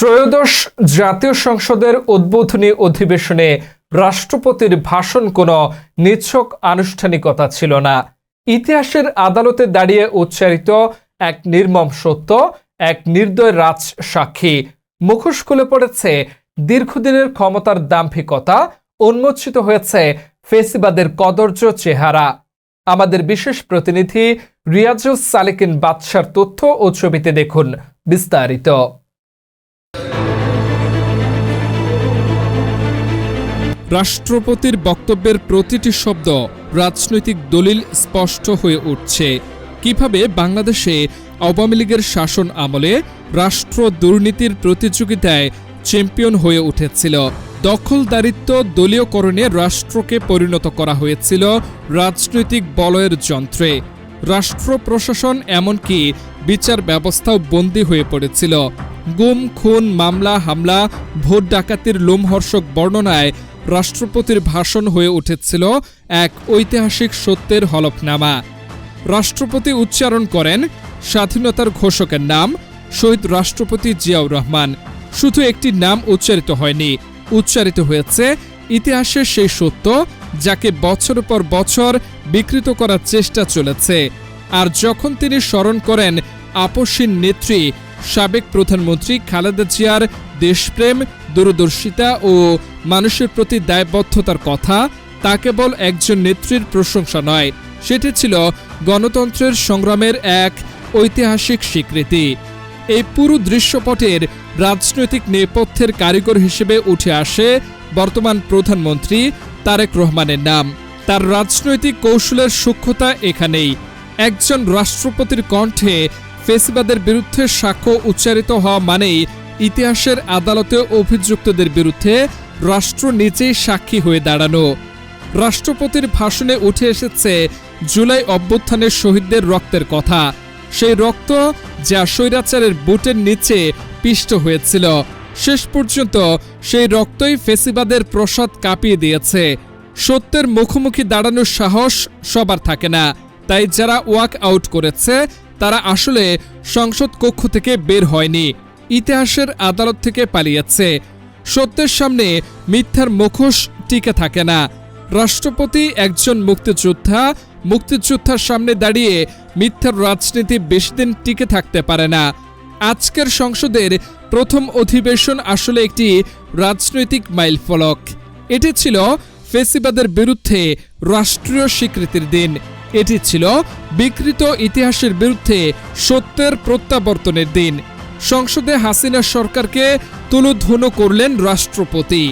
ত্রয়োদশ জাতীয় সংসদের উদ্বোধনী অধিবেশনে রাষ্ট্রপতির ভাষণ কোনো নিছক আনুষ্ঠানিকতা ছিল না। ইতিহাসের আদালতে দাঁড়িয়ে উচ্চারিত এক নির্মম সত্য, এক নির্দয় রাজ সাক্ষী। মুখোশ খুলে পড়েছে দীর্ঘদিনের ক্ষমতার দাম্ভিকতা, উন্মোচিত হয়েছে ফেসিবাদের কদর্য চেহারা। আমাদের বিশেষ প্রতিনিধি রিয়াজুস সালেকিন বাদশার তথ্য ও ছবিতে দেখুন বিস্তারিত। রাষ্ট্রপতির বক্তব্যের প্রতিটি শব্দ রাজনৈতিক দলিল স্পষ্ট হয়ে উঠছে। কিভাবে বাংলাদেশে আওয়ামী লীগের শাসন আমলে রাষ্ট্র দুর্নীতির প্রতিযোগিতায় চ্যাম্পিয়ন হয়ে উঠেছিল। দখলদারিত্ব দলীয়করণে রাষ্ট্রকে পরিণত করা হয়েছিল রাজনৈতিক বলয়ের যন্ত্রে। রাষ্ট্র প্রশাসন এমনকি বিচার ব্যবস্থাও বন্দী হয়ে পড়েছিল। গুম, খুন, মামলা, হামলা, ভোট ডাকাতির লোমহর্ষক বর্ণনায় রাষ্ট্রপতির ভাষণ হয়ে উঠেছিল এক ঐতিহাসিক সত্যের হলফনামা। রাষ্ট্রপতি উচ্চারণ করেন স্বাধীনতার ঘোষকের নাম, শহীদ রাষ্ট্রপতি জিয়াউর রহমান। শুধু একটি নাম উচ্চারিত হয়নি, উচ্চারিত হয়েছে ইতিহাসের সেই সত্য যাকে বছর পর বছর বিকৃত করার চেষ্টা চলেছে। আর যখন তিনি স্মরণ করেন আপসীন নেত্রী সাবেক প্রধানমন্ত্রী খালেদা জিয়ার দেশপ্রেম, দূরদর্শিতা ও মানুষের প্রতি দায়বদ্ধতার কথা, তা কেবল একজন নেত্রীর প্রশংসা নয়, সেটি ছিল গণতন্ত্রের সংগ্রামের এক ঐতিহাসিক স্বীকৃতি। এই পুরো দৃশ্যপটের রাজনৈতিক নেপথ্যের কারিগর হিসেবে উঠে আসে বর্তমান প্রধানমন্ত্রী তারেক রহমানের নাম। তার রাজনৈতিক কৌশলের সূক্ষ্মতা এখানেই। একজন রাষ্ট্রপতির কণ্ঠে ফেসিবাদের বিরুদ্ধে সাক্ষ্য উচ্চারিত হওয়া মানেই ইতিহাসের আদালতে অভিযুক্তদের বিরুদ্ধে রাষ্ট্র নিজেই সাক্ষী হয়ে দাঁড়ানো। রাষ্ট্রপতির ভাষণে উঠে এসেছে জুলাই অভ্যুত্থানের শহীদদের রক্তের কথা, সেই রক্ত যা স্বৈরাচারের বুটের নিচে পিষ্ট হয়েছিল। শেষ পর্যন্ত সেই রক্তই ফেসিবাদের প্রসাদ কাঁপিয়ে দিয়েছে। সত্যের মুখোমুখি দাঁড়ানোর সাহস সবার থাকে না, তাই যারা ওয়াক আউট করেছে তারা আসলে সংসদ কক্ষ থেকে বের হয়নি, ইতিহাসের আদালত থেকে পালিয়েছে। সত্যের সামনে মিথ্যার মুখোশ টিকে থাকে না। রাষ্ট্রপতি একজন মুক্তিযোদ্ধার সামনে দাঁড়িয়ে মিথ্যার রাজনীতি বেশিদিন টিকে থাকতে পারে না। আজকের সংসদের প্রথম অধিবেশন আসলে একটি রাজনৈতিক মাইলফলক। এটি ছিল ফেসিবাদের বিরুদ্ধে রাষ্ট্রীয় স্বীকৃতির দিন। এটি ছিল বিকৃত ইতিহাসের বিরুদ্ধে সত্যের প্রত্যাবর্তনের দিন। সংসদে হাসিনা সরকারকে তুলোধুনো করলেন রাষ্ট্রপতি।